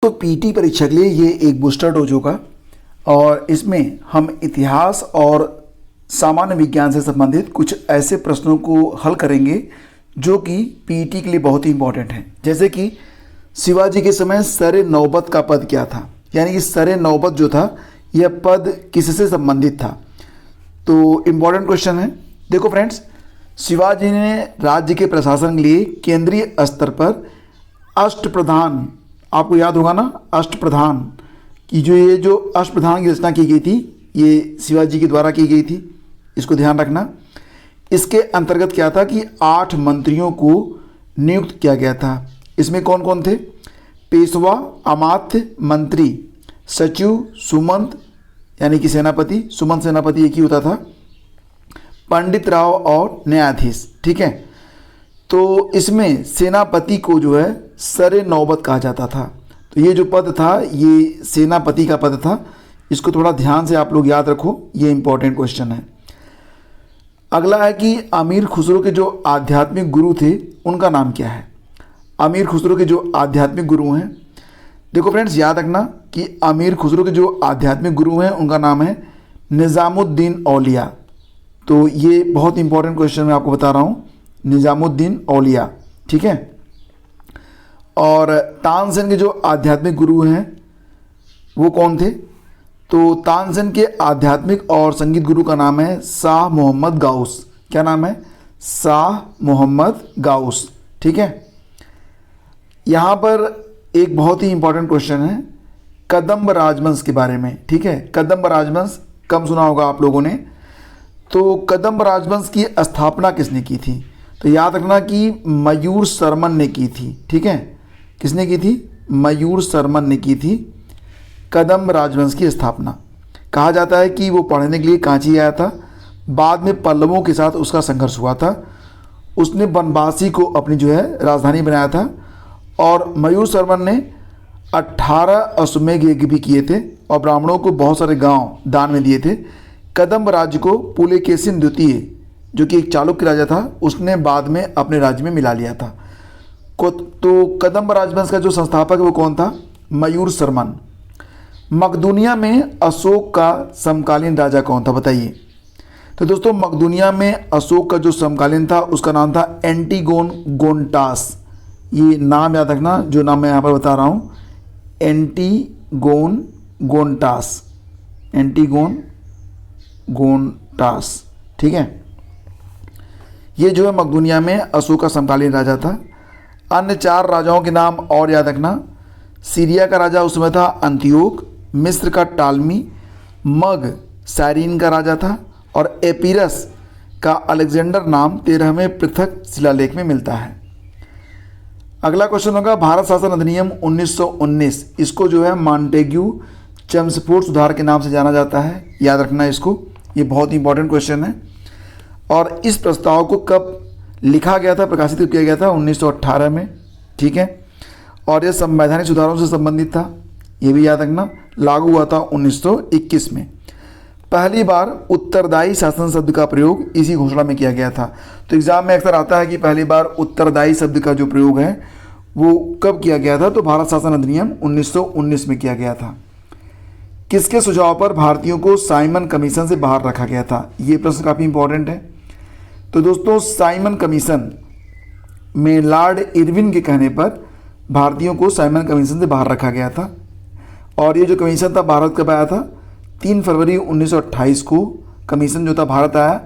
तो पीटी परीक्षा के लिए ये एक बूस्टर डोज होगा और इसमें हम इतिहास और सामान्य विज्ञान से संबंधित कुछ ऐसे प्रश्नों को हल करेंगे जो कि पीटी के लिए बहुत ही इम्पोर्टेंट हैं। जैसे कि शिवाजी के समय सरे नौबत का पद क्या था, यानी कि सरे नौबत जो था यह पद किससे संबंधित था। तो इम्पोर्टेंट क्वेश्चन है। देखो फ्रेंड्स, शिवाजी ने राज्य के प्रशासन के लिए केंद्रीय स्तर पर अष्टप्रधान, आपको याद होगा ना, अष्टप्रधान की जो अष्टप्रधान की रचना की गई थी ये शिवाजी के द्वारा की गई थी, इसको ध्यान रखना। इसके अंतर्गत क्या था कि 8 मंत्रियों को नियुक्त किया गया था। इसमें कौन कौन थे? पेशवा, अमात्य, मंत्री, सचिव, सुमंत यानी कि सेनापति, सुमंत सेनापति एक ही होता था, पंडित राव और न्यायाधीश। ठीक है, तो इसमें सेनापति को जो है सरे नौबत कहा जाता था। तो ये जो पद था ये सेनापति का पद था। इसको थोड़ा ध्यान से आप लोग याद रखो, ये इंपॉर्टेंट क्वेश्चन है। अगला है कि अमीर खुसरो के जो आध्यात्मिक गुरु थे उनका नाम क्या है? अमीर खुसरो के जो आध्यात्मिक गुरु हैं, देखो फ्रेंड्स याद रखना कि अमीर खुसरो के जो आध्यात्मिक गुरु हैं उनका नाम है निज़ामुद्दीन औलिया। तो ये बहुत इंपॉर्टेंट क्वेश्चन मैं आपको बता रहा हूँ, निज़ामुद्दीन औलिया। ठीक है, और तानसेन के जो आध्यात्मिक गुरु हैं वो कौन थे? तो तानसेन के आध्यात्मिक और संगीत गुरु का नाम है शाह मोहम्मद गाउस। क्या नाम है? शाह मोहम्मद गाउस। ठीक है, यहाँ पर एक बहुत ही इंपॉर्टेंट क्वेश्चन है कदम्ब राजवंश के बारे में। ठीक है, कदम्ब राजवंश कम सुना होगा आप लोगों ने। तो कदम्ब राजवंश की स्थापना किसने की थी? तो याद रखना कि मयूर शर्मन ने की थी। ठीक है, किसने की थी? मयूर शर्मन ने की थी कदम्ब राजवंश की स्थापना। कहा जाता है कि वो पढ़ने के लिए कांची आया था, बाद में पल्लवों के साथ उसका संघर्ष हुआ था। उसने बनवासी को अपनी जो है राजधानी बनाया था और मयूर शर्मन ने 18 अश्वमेध यज्ञ भी किए थे और ब्राह्मणों को बहुत सारे गांव दान में दिए थे। कदम्ब राज्य को पुलकेशिन द्वितीय, जो कि एक चालुक्य राजा था, उसने बाद में अपने राज्य में मिला लिया था। तो कदम्ब राजवंश का जो संस्थापक है वो कौन था? मयूर शर्मन। मकदूनिया में अशोक का समकालीन राजा कौन था, बताइए? तो दोस्तों मकदूनिया में अशोक का जो समकालीन था उसका नाम था एंटीगोन गोनटास। ये नाम याद रखना जो नाम मैं यहाँ पर बता रहा हूँ, एंटीगोन गोनटास, एंटीगोन गोनटास। ठीक है, ये जो है मकदूनिया में अशोक का समकालीन राजा था। अन्य 4 राजाओं के नाम और याद रखना। सीरिया का राजा उस समय था अंतियोक, मिस्र का टालमी, मग साइरीन का राजा था और एपीरस का अलेक्जेंडर नाम 13वें पृथक शिलालेख में मिलता है। अगला क्वेश्चन होगा भारत शासन अधिनियम 1919। इसको जो है मॉन्टेग्यू चेम्सफोर्ड सुधार के नाम से जाना जाता है, याद रखना इसको, ये बहुत इंपॉर्टेंट क्वेश्चन है। और इस प्रस्ताव को कब लिखा गया था, प्रकाशित किया गया था? 1918 में। ठीक है, और यह संवैधानिक सुधारों से संबंधित था, ये भी याद रखना। लागू हुआ था 1921 में। पहली बार उत्तरदायी शासन शब्द का प्रयोग इसी घोषणा में किया गया था। तो एग्जाम में अक्सर आता है कि पहली बार उत्तरदायी शब्द का जो प्रयोग है वो कब किया गया था? तो भारत शासन अधिनियम 1919 में किया गया था। किसके सुझाव पर भारतीयों को साइमन कमीशन से बाहर रखा गया था? ये प्रश्न काफ़ी इंपॉर्टेंट है। तो दोस्तों साइमन कमीशन में लॉर्ड इरविन के कहने पर भारतीयों को साइमन कमीशन से बाहर रखा गया था। और ये जो कमीशन था भारत कब आया था? 3 फरवरी 1928 को कमीशन जो था भारत आया।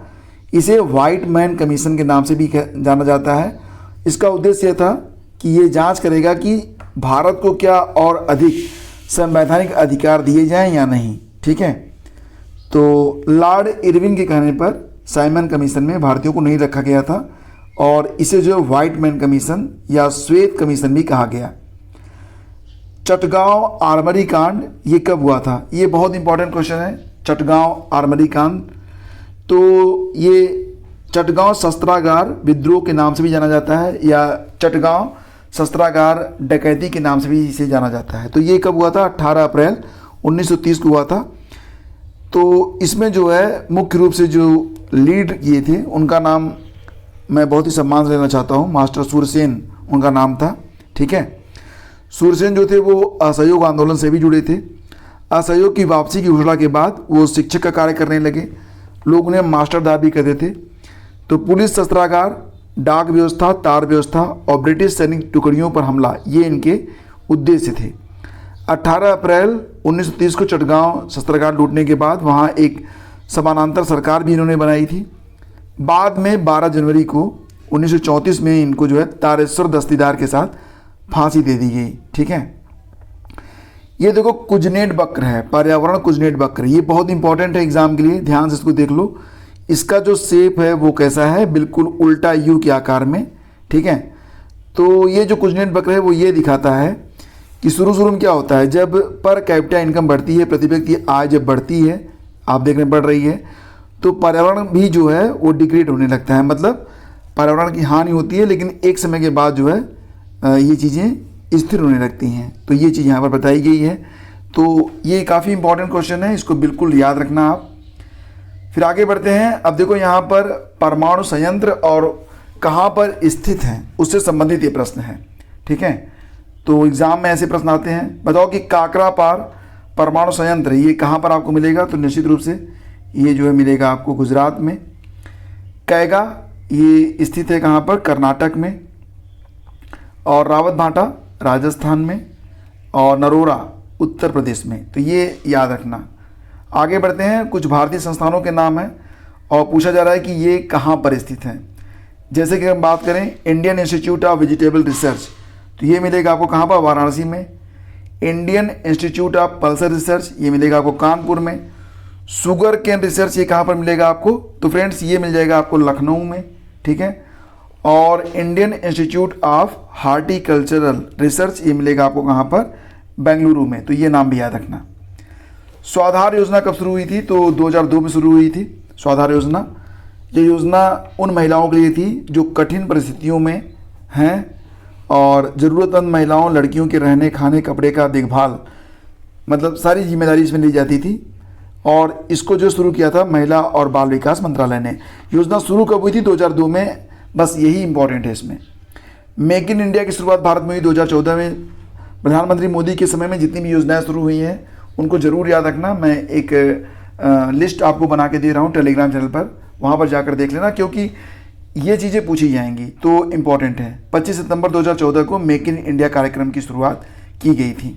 इसे वाइट मैन कमीशन के नाम से भी जाना जाता है। इसका उद्देश्य था कि ये जांच करेगा कि भारत को क्या और अधिक संवैधानिक अधिकार दिए जाएं या नहीं। ठीक है, तो लॉर्ड इरविन के कहने पर साइमन कमीशन में भारतीयों को नहीं रखा गया था और इसे जो व्हाइट मैन कमीशन या श्वेत कमीशन भी कहा गया। चटगांव आर्मरी कांड ये कब हुआ था? ये बहुत इंपॉर्टेंट क्वेश्चन है, चटगांव आर्मरी कांड। तो ये चटगांव शस्त्रागार विद्रोह के नाम से भी जाना जाता है या चटगांव शस्त्रागार डकैती के नाम से भी इसे जाना जाता है। तो ये कब हुआ था? 18 अप्रैल 1930 को हुआ था। तो इसमें जो है मुख्य रूप से जो लीड किए थे उनका नाम मैं बहुत ही सम्मान से लेना चाहता हूँ, मास्टर सूरसेन उनका नाम था। ठीक है, सूरसेन जो थे वो असहयोग आंदोलन से भी जुड़े थे। असहयोग की वापसी की घोषणा के बाद वो शिक्षक का कार्य करने लगे, लोग उन्हें मास्टरदार भी कहते थे। तो पुलिस शस्त्रागार, डाक व्यवस्था, तार व्यवस्था और ब्रिटिश सैनिक टुकड़ियों पर हमला, ये इनके उद्देश्य थे। 18 अप्रैल 1930 को चटगांव शस्त्रागार लूटने के बाद वहाँ एक समानांतर सरकार भी इन्होंने बनाई थी। बाद में 12 जनवरी को 1934 में इनको जो है तारेश्वर दस्तीदार के साथ फांसी दे दी गई। ठीक है, ये देखो कुजनेट वक्र है, पर्यावरण कुजनेट वक्र, ये बहुत इंपॉर्टेंट है एग्जाम के लिए, ध्यान से इसको देख लो। इसका जो शेप है वो कैसा है, बिल्कुल उल्टा यू के आकार में। ठीक है, तो ये जो कुजनेट वक्र है वो ये दिखाता है कि शुरू में क्या होता है, जब पर कैपिटा इनकम बढ़ती है, प्रति व्यक्ति आय जब बढ़ती है, आप देख रहे हैं बढ़ रही है, तो पर्यावरण भी जो है वो डिग्रेड होने लगता है, मतलब पर्यावरण की हानि होती है, लेकिन एक समय के बाद जो है ये चीज़ें स्थिर होने लगती हैं। तो ये चीज़ यहाँ पर बताई गई है। तो ये काफ़ी इंपॉर्टेंट क्वेश्चन है, इसको बिल्कुल याद रखना आप। फिर आगे बढ़ते हैं। अब देखो यहाँ पर परमाणु संयंत्र और कहाँ पर स्थित हैं उससे संबंधित ये प्रश्न है। ठीक है, तो एग्ज़ाम में ऐसे प्रश्न आते हैं, बताओ कि काकरापार परमाणु संयंत्र ये कहाँ पर आपको मिलेगा, तो निश्चित रूप से ये जो है मिलेगा आपको गुजरात में। कैगा ये स्थित है कहाँ पर, कर्नाटक में। और रावत भाटा राजस्थान में, और नरोरा उत्तर प्रदेश में। तो ये याद रखना। आगे बढ़ते हैं, कुछ भारतीय संस्थानों के नाम हैं और पूछा जा रहा है कि ये कहाँ पर स्थित हैं। जैसे कि हम बात करें Indian institute of vegetable research, तो ये मिलेगा आपको कहाँ पर, वाराणसी में। Indian institute of Pulsar research ये मिलेगा आपको कानपुर में। शुगर केन रिसर्च ये कहाँ पर मिलेगा आपको, तो फ्रेंड्स ये मिल जाएगा आपको लखनऊ में। ठीक है, और Indian institute of horticultural research ये मिलेगा आपको कहाँ पर, बेंगलुरु में। तो ये नाम भी याद रखना। स्वाधार योजना कब शुरू हुई थी, तो 2002 में शुरू हुई थी स्वाधार योजना। ये योजना उन महिलाओं के लिए थी जो कठिन परिस्थितियों में हैं और ज़रूरतमंद महिलाओं, लड़कियों के रहने, खाने, कपड़े का देखभाल, मतलब सारी जिम्मेदारी इसमें ली जाती थी। और इसको जो शुरू किया था महिला और बाल विकास मंत्रालय ने। योजना शुरू कब हुई थी, 2002 में, बस यही इंपॉर्टेंट है इसमें। मेक इन इंडिया की शुरुआत भारत में हुई 2014 में। प्रधानमंत्री मोदी के समय में जितनी भी योजनाएं शुरू हुई हैं उनको ज़रूर याद रखना। मैं एक लिस्ट आपको बना के दे रहा हूँ टेलीग्राम चैनल पर, वहाँ पर जाकर देख लेना, क्योंकि ये चीज़ें पूछी जाएंगी तो इम्पॉर्टेंट है। 25 सितंबर 2014 को मेक इन इंडिया कार्यक्रम की शुरुआत की गई थी।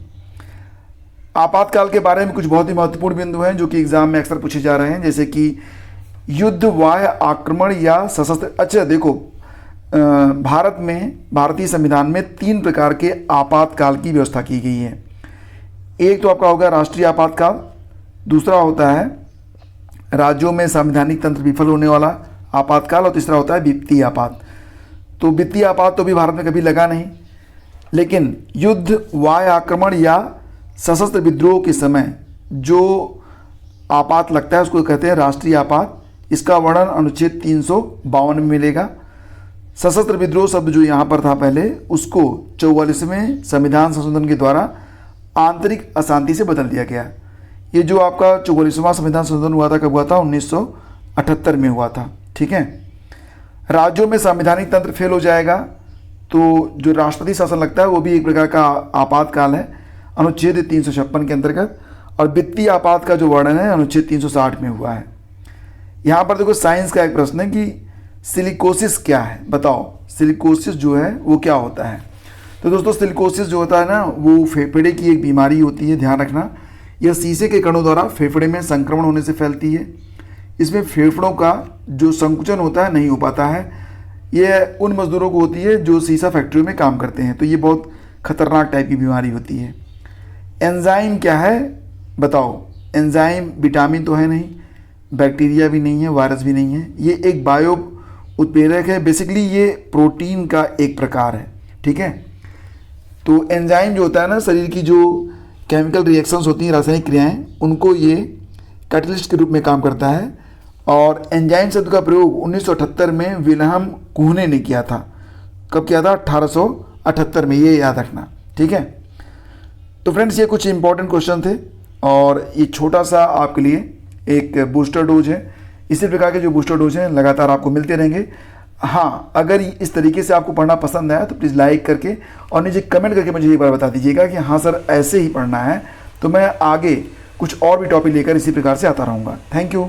आपातकाल के बारे में कुछ बहुत ही महत्वपूर्ण बिंदु हैं जो कि एग्जाम में अक्सर पूछे जा रहे हैं, जैसे कि युद्ध, वाह्य आक्रमण या सशस्त्र। अच्छा देखो, भारत में, भारतीय संविधान में 3 प्रकार के आपातकाल की व्यवस्था की गई है। एक तो आपका होगा राष्ट्रीय आपातकाल, दूसरा होता है राज्यों में संवैधानिक तंत्र विफल होने वाला आपातकाल, और तीसरा होता है वित्तीय आपात। तो वित्तीय आपात तो भी भारत में कभी लगा नहीं, लेकिन युद्ध, वाह्य आक्रमण या सशस्त्र विद्रोह के समय जो आपात लगता है उसको कहते हैं राष्ट्रीय आपात। इसका वर्णन अनुच्छेद 352 में मिलेगा। सशस्त्र विद्रोह शब्द जो यहाँ पर था पहले, उसको 44वें संविधान संशोधन के द्वारा आंतरिक अशांति से बदल दिया गया। ये जो आपका 44वां संविधान संशोधन हुआ था, कब हुआ था, 1978 में हुआ था। ठीक है, राज्यों में संवैधानिक तंत्र फेल हो जाएगा तो जो राष्ट्रपति शासन लगता है वो भी एक प्रकार का आपातकाल है, अनुच्छेद 356 के अंतर्गत। और वित्तीय आपात का जो वर्णन है अनुच्छेद 360 में हुआ है। यहाँ पर देखो साइंस का एक प्रश्न है कि सिलिकोसिस क्या है, बताओ सिलिकोसिस जो है वो क्या होता है। तो दोस्तों सिलिकोसिस जो होता है ना, वो फेफड़े की एक बीमारी होती है, ध्यान रखना। यह शीशे के कणों द्वारा फेफड़े में संक्रमण होने से फैलती है। इसमें फेफड़ों का जो संकुचन होता है नहीं हो पाता है। यह उन मजदूरों को होती है जो शीशा फैक्ट्री में काम करते हैं, तो ये बहुत खतरनाक टाइप की बीमारी होती है। एंजाइम क्या है बताओ, एंजाइम विटामिन तो है नहीं, बैक्टीरिया भी नहीं है, वायरस भी नहीं है, ये एक बायो उत्प्रेरक है। बेसिकली ये प्रोटीन का एक प्रकार है। ठीक है, तो एंजाइम जो होता है ना, शरीर की जो केमिकल रिएक्शंस होती हैं, रासायनिक क्रियाएं, उनको ये कैटलिस्ट के रूप में काम करता है। और एंजाइम शब्द का प्रयोग 1978 में विल्हम कुहने ने किया था। कब किया था, 1878 में, ये याद रखना। ठीक है, तो फ्रेंड्स ये कुछ इंपॉर्टेंट क्वेश्चन थे और ये छोटा सा आपके लिए एक बूस्टर डोज है। इसी प्रकार के जो बूस्टर डोज हैं लगातार आपको मिलते रहेंगे। हाँ, अगर इस तरीके से आपको पढ़ना पसंद आया तो प्लीज़ लाइक करके और नीचे कमेंट करके मुझे एक बार बता दीजिएगा कि हाँ सर ऐसे ही पढ़ना है, तो मैं आगे कुछ और भी टॉपिक लेकर इसी प्रकार से आता रहूँगा। Thank you.